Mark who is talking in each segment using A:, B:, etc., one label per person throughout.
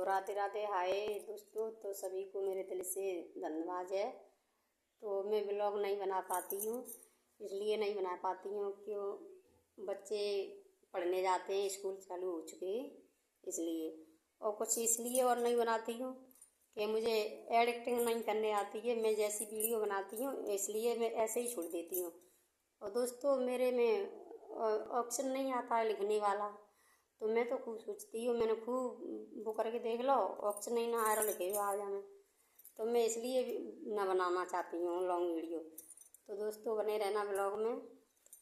A: राधे राधे। हाय दोस्तों, तो सभी को मेरे दिल से धन्यवाद है। तो मैं ब्लॉग नहीं बना पाती हूँ, इसलिए नहीं बना पाती हूँ क्यों बच्चे पढ़ने जाते हैं, स्कूल चालू हो चुके हैं इसलिए, और कुछ इसलिए और नहीं बनाती हूँ कि मुझे एडिटिंग नहीं करने आती है। मैं जैसी वीडियो बनाती हूँ इसलिए मैं ऐसे ही छोड़ देती हूँ। और दोस्तों, मेरे में ऑप्शन नहीं आता है लिखने वाला, तो मैं तो खूब सोचती हूँ, मैंने खूब वो करके देख लो, ऑप्शन नहीं ना आ रहा लिखे हुआ आ जाए, तो मैं इसलिए ना बनाना चाहती हूँ लॉन्ग वीडियो। तो दोस्तों, बने रहना ब्लॉग में।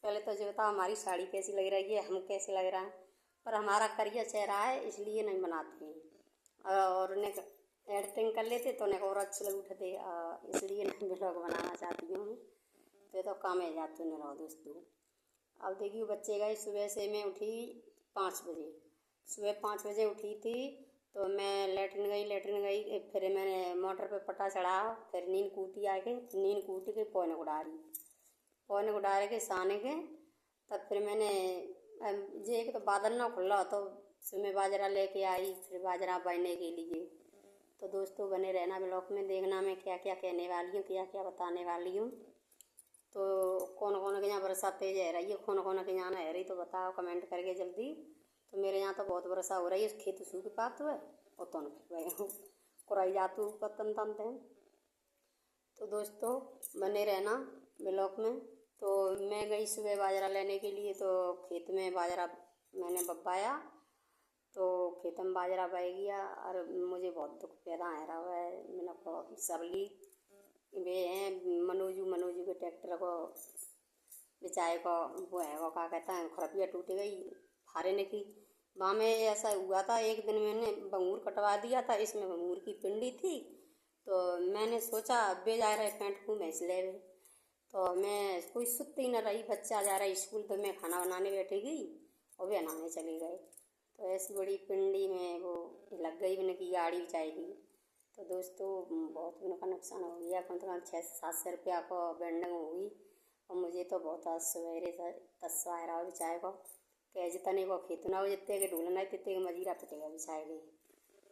A: पहले तो जो बताओ हमारी साड़ी कैसी लग रही है, हम कैसे लग रहा है, पर हमारा करियर चेहरा है इसलिए नहीं बनाते हैं। और उन्हें एडिटिंग कर लेते तो उन्हें और अच्छे लग उठते, इसलिए नहीं ब्लॉग बनाना चाहती हूँ। तो काम है जाते नहीं रहो दोस्तों। अब देखिए, बच्चे गए, सुबह से मैं उठी 5 बजे, सुबह 5 बजे उठी थी। तो मैं लेटरिन गई, फिर मैंने मोटर पे पटा चढ़ा, फिर नींद कूटी आके, नींद कूट के पौने को डाल के साने के, तब फिर मैंने जे एक तो बादल ना खुला तो सुबह बाजरा लेके आई, फिर बाजरा बायने के लिए। तो दोस्तों, बने रहना ब्लॉग में, देखना मैं क्या क्या कहने वाली हूँ, क्या क्या बताने वाली हूँ। तो कौन कौन के यहाँ बरसात तेज है रही है, कौन कौन के यहाँ है रही, तो बताओ कमेंट करके जल्दी। तो मेरे यहाँ तो बहुत वर्षा हो रही है, खेत सूख पात हुए और तो कुराई जातू पतन तनते। तो दोस्तों, बने रहना ब्लॉग में। तो मैं गई सुबह बाजरा लेने के लिए, तो खेत में बाजरा मैंने बब्बाया, तो खेत में बाजरा बह गया और मुझे बहुत दुख पैदा आ रहा है। मैंने सबली वे हैं मनोजू के ट्रैक्टर को बेचाए को वो है, वो क्या कहता है, खुरपिया टूट गई फारे की। वहाँ में ऐसा हुआ था, एक दिन मैंने बंगूर कटवा दिया था, इसमें बंगूर की पिंडी थी। तो मैंने सोचा अब्बे जा रहे पैंट को भैंस ले, तो मैं कोई सुत्ती ही न रही, बच्चा जा रहा स्कूल, तो मैं खाना बनाने बैठी गई और वे नहाने चले गए। तो ऐसी बड़ी पिंडी में वो लग गई, मैंने की गाड़ी बिछाएगी। तो दोस्तों, बहुत उनका नुकसान हो गया, कम से कम 600-700 रुपया को बेंडिंग होगी। और मुझे तो बहुत सवेरे तस्वा रहा बिछाए को कह जितने को खेत ना हो, जितने के ढूलना है तितने के मजीरा पिटेगा बिछाए गई।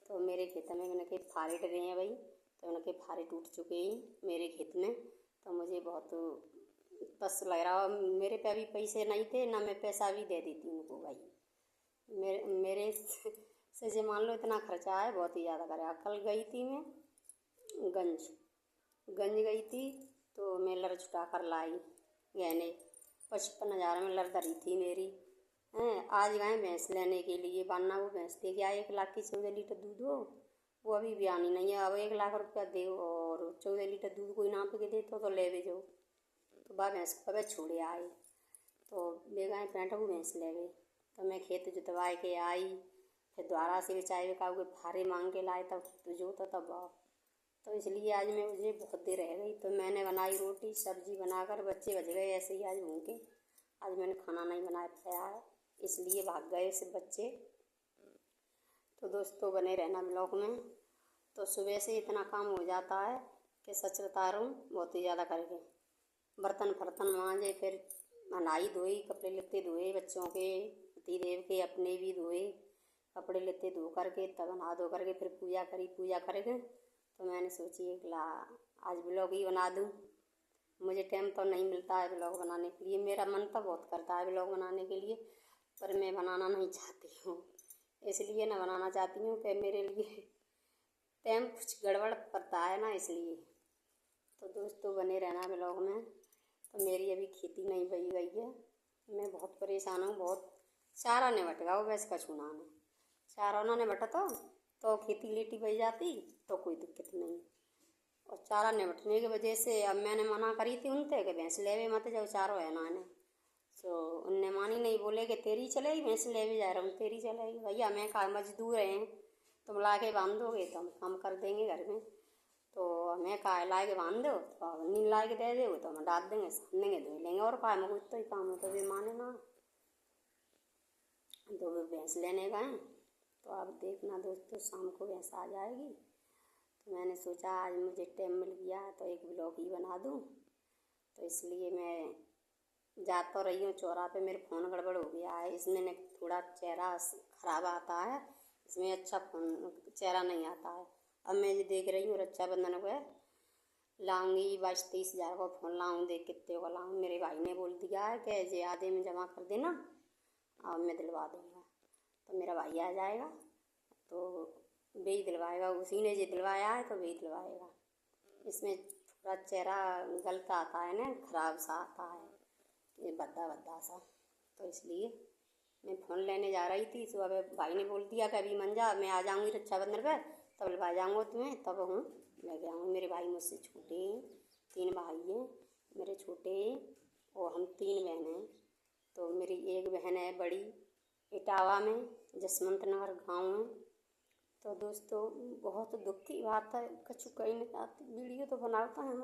A: तो मेरे खेत में मैंने के फारे डरे हैं भाई, तो उनके फारे टूट चुके हैं मेरे खेत में। तो मुझे बहुत तस लग रहा, मेरे पे अभी पैसे नहीं थे ना, मैं पैसा भी दे देती उनको भाई। मेरे से जो मान लो इतना खर्चा है, बहुत ही ज़्यादा करा। कल गई थी मैं गंज गई थी, तो मैं लर छुटा कर लाई गहने, 55,000 में लर धरी थी मेरी हैं। आज गए भैंस लेने के लिए, बाना वो भैंस दे गया 1 लाख की 14 लीटर दूध हो, वो अभी भी आनी नहीं है। अब 1 लाख रुपया दे और 14 लीटर दूध कोई नाप के दे तो ले भेजो। तो बा भैंस को कभी छोड़े आए, तो ले गए पैंट को भैंस ले गए। तो मैं खेत जुतवाए के आई, फिर द्वारा से बिचाए काऊ के फारे मांग के लाए, तब तो जो तो तब आओ। तो इसलिए आज मैं मुझे बहुत देर रह गई। तो मैंने बनाई रोटी सब्जी बनाकर, बच्चे बच गए ऐसे ही आज भूखे। आज मैंने खाना नहीं बनाया पाया है, इसलिए भाग गए से बच्चे। तो दोस्तों, बने रहना ब्लॉग में। तो सुबह से इतना काम हो जाता है कि सच बता रहा हूँ, बहुत ही ज़्यादा करके बर्तन फर्तन मांजे, फिर नहाई धोई, कपड़े लत्ते धोए, बच्चों के पति देव के अपने भी धोए, कपड़े लत्ते धो करके तब नहा धो करके फिर पूजा करी। पूजा करके तो मैंने सोची ला आज ब्लॉग ही बना दूँ। मुझे टाइम तो नहीं मिलता है ब्लॉग बनाने के लिए, मेरा मन तो बहुत करता है ब्लॉग बनाने के लिए, पर मैं बनाना नहीं चाहती हूँ। इसलिए ना बनाना चाहती हूँ कि मेरे लिए टाइम कुछ गड़बड़ पड़ता है ना, इसलिए। तो दोस्तों, बने रहना ब्लॉग में। तो मेरी अभी खेती नहीं बही गई है, मैं बहुत परेशान हूँ, बहुत चारा ने बट गया वो वैसे कछुना ने चारा उन्होंने बटा तो खेती लेटी बही जाती तो कोई दिक्कत नहीं। और चारा निबटने की वजह से अब मैंने मना करी थी उनसे कि भैंस लेवे मत जाओ, चारो है ना ने। तो उनने मानी नहीं, बोले कि तेरी चलेगी भैंस लेवे जा रहा हूँ, तेरी चलेगी। भैया मैं का मजदूर हैं, तुम ला के बांध दोगे तो हम काम कर देंगे घर में, तो हमें का ला के बांध दो, तो नींद ला के दे दो तो हम डाल देंगे, सान देंगे, धो लेंगे, और का में तो ही काम हो। तो वे माने ना, तो वे भैंस लेने गए। तो अब देखना दोस्तों, शाम को भैंस आ जाएगी। तो मैंने सोचा आज मुझे टाइम मिल गया तो एक ब्लॉग ही बना दूँ। तो इसलिए मैं जा तो रही हूँ चौराहे पे, मेरे फ़ोन गड़बड़ हो गया है, इसमें थोड़ा चेहरा ख़राब आता है, इसमें अच्छा चेहरा नहीं आता है। अब मैं ये देख रही हूँ रक्षाबंधन को लाऊंगी 22-23 हज़ार का फ़ोन लाऊँ, देख कितने का लाऊँ। मेरे भाई ने बोल दिया है कि जे आधे में जमा कर देना और मैं दिलवा दूँगा। तो मेरा भाई आ जाएगा तो वही दिलवाएगा, उसी ने जो दिलवाया है तो वही दिलवाएगा। इसमें थोड़ा चेहरा गलत आता है ना, खराब सा आता है, ये भद्दा भद्दा सा। तो इसलिए मैं फ़ोन लेने जा रही थी, सुबह भाई ने बोल दिया कि अभी मन जा, मैं आ जाऊँगी रक्षाबंधन पर, तब लगा जाऊँगा तुम्हें, तब हूँ लेके आऊँगी। मेरे भाई मुझसे छोटे हैं, 3 भाई हैं मेरे छोटे हैं और हम 3 बहन हैं। तो मेरी एक बहन है बड़ी इटावा में, जसवंत नगर गाँव में। तो दोस्तों बहुत दुख की बात है, कछु कहीं नहीं जाती, वीडियो तो बनाता है हम,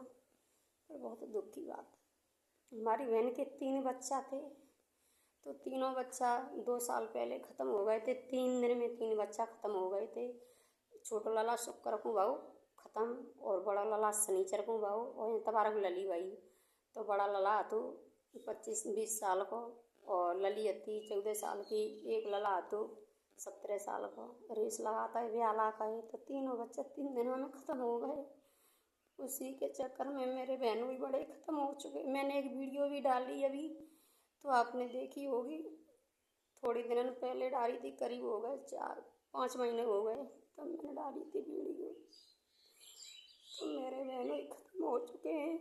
A: पर बहुत दुख की बात है। हमारी बहन के 3 बच्चा थे, तो तीनों बच्चा 2 साल पहले ख़त्म हो गए थे। 3 दिन में 3 बच्चा ख़त्म हो गए थे। छोटा लाला शुक्र को भाऊ ख़त्म और बड़ा लाला शनिचर को भाऊ और तबारक लली भाई। तो बड़ा लाला तो 25-20 साल को और लली हती 14 साल की। एक लाला तो 17 साल का। रेस लगाता है ब्याला का है। तो तीनों बच्चे 3 दिनों में ख़त्म हो गए। उसी के चक्कर में मेरे बहनों भी बड़े ख़त्म हो चुके। मैंने एक वीडियो भी डाली अभी, तो आपने देखी होगी, थोड़ी दिन पहले डाली थी, करीब हो गए 4-5 महीने हो गए तब मैंने डाली थी वीडियो। तो मेरे बहनों ही ख़त्म हो चुके हैं,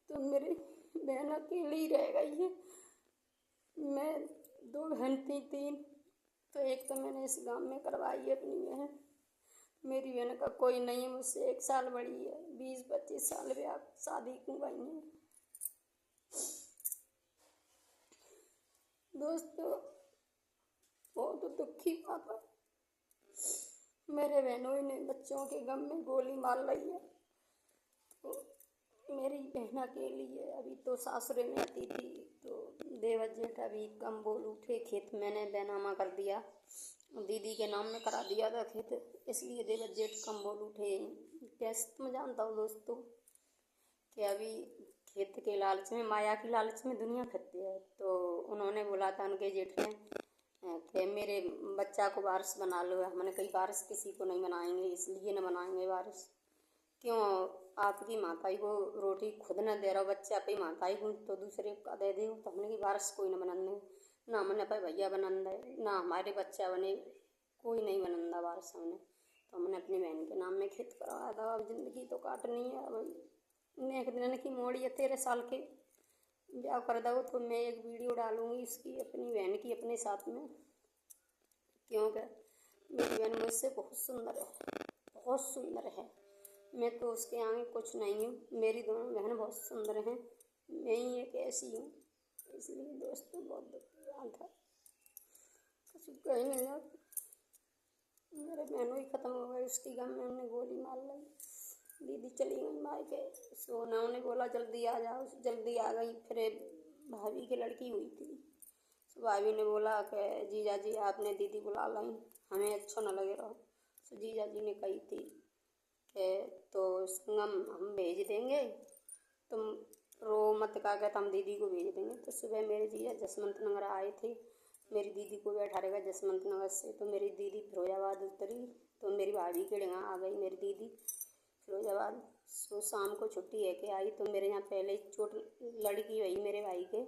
A: तो मेरी बहन अकेली रह गई है। मैं 2 बहन थी 3, तो एक तो मैंने इस गांव में करवाई है अपनी बहन। मेरी बहन का कोई नहीं है, मुझसे 1 साल बड़ी है, 20-25 साल ब्याह शादी की गई है। दोस्तों बहुत दुखी बात है, मेरे बहनों ने बच्चों के गम में गोली मार ली है। तो मेरी बहन अकेली है। अभी तो सासुरे में आती थी, तो देवर जेठ अभी कम बोल उठे, खेत मैंने बैनामा कर दिया, दीदी के नाम में करा दिया था खेत, इसलिए देवर जेठ कम बोल उठे। कैसे तुम जानता हो दोस्तों कि अभी खेत के लालच में, माया की लालच में दुनिया फिरती है। तो उन्होंने बोला था उनके जेठ ने कि मेरे बच्चा को वारिस बना लो। हमने कही वारिस किसी को नहीं बनाएंगे, इसलिए न बनाएंगे वारिस। क्यों आपकी माताई को रोटी खुद न दे रहा बच्चा पे माताई को तो दूसरे का दे दे। तो हमने की वारिस कोई न बनन दे, ना हमने पे भैया बनन दे, ना हमारे बच्चा बने, कोई नहीं बनंदा वारिस हमने। तो हमने अपनी बहन के नाम में खेत करवाया था। अब जिंदगी तो काटनी है। अब एक दिन की मोड़ी है 13 साल के ब्याह कर दो, तो मैं एक वीडियो डालूंगी इसकी अपनी बहन की अपने साथ में, क्योंकि मेरी बहन मुझसे बहुत सुंदर है, बहुत सुंदर है। मैं तो उसके आगे कुछ नहीं हूँ। मेरी दोनों बहन बहुत सुंदर हैं, मैं ही एक ऐसी हूँ। इसलिए दोस्तों बहुत दुख की बात है, कुछ कहीं नहीं है। मेरे बहनों ही ख़त्म हो गए, उसकी गम में उन्हें गोली मार ली। दीदी चली गई मायके, सो उन्होंने बोला जल्दी आ जाओ, जल्दी आ गई। फिर भाभी की लड़की हुई थी, तो भाभी ने बोला कि जीजा जी आपने दीदी बुला लाई, हमें अच्छा न लगे रहो। तो जीजा जी ने कही थी कि तो संगम हम भेज देंगे, तुम रो मत का कहता, हम दीदी को भेज देंगे। तो सुबह मेरे जीजा जसवंत नगर आए थे मेरी दीदी को बैठा रहेगा जसवंत नगर से। तो मेरी दीदी फिरोजाबाद उतरी, तो मेरी भाभी के यहाँ आ गई मेरी दीदी फिरोजाबाद। सो शाम को छुट्टी है के आई, तो मेरे यहाँ पहले चोट लड़की हुई मेरे भाई के,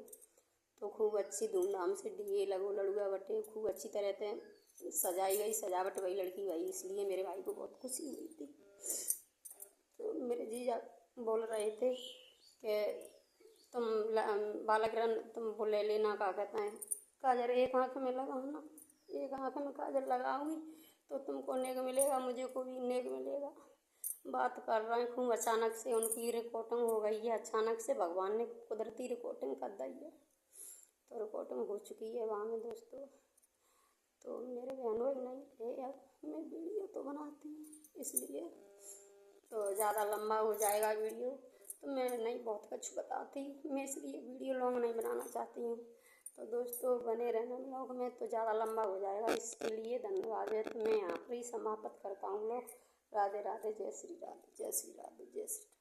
A: तो खूब अच्छी धूमधाम से डीजे लगो, लड़ुआ बटे, खूब अच्छी तरह से सजाई गई, सजावट वही लड़की भाई, इसलिए मेरे भाई को बहुत खुशी हुई थी। तो मेरे जीजा बोल रहे थे कि तुम बालकरण तुम वो ले लेना, क्या कहते हैं काजल, एक आँख में लगाना, एक आँख में काजल लगाऊंगी तो तुमको नेक मिलेगा, मुझे को भी नेक मिलेगा। बात कर रहे हैं खूब, अचानक से उनकी रिकॉर्डिंग हो गई है, अचानक से भगवान ने कुदरती रिकॉर्डिंग कर दी है। तो रिकॉर्डिंग हो चुकी है वहाँ में दोस्तों। तो मेरे बहनों ही नहीं है, अब मैं वीडियो तो बनाती हूँ, इसलिए तो ज़्यादा लंबा हो जाएगा वीडियो, तो मैं नहीं बहुत कुछ बताती, मैं इसलिए वीडियो लॉन्ग नहीं बनाना चाहती हूँ। तो दोस्तों बने रहना ब्लॉग में, तो ज़्यादा लंबा हो जाएगा, इसके लिए धन्यवाद है। तो मैं यहाँ पर ही समाप्त करता हूँ ब्लॉग। राधे राधे, जय श्री राधे, जय श्री राधे, जय श्री।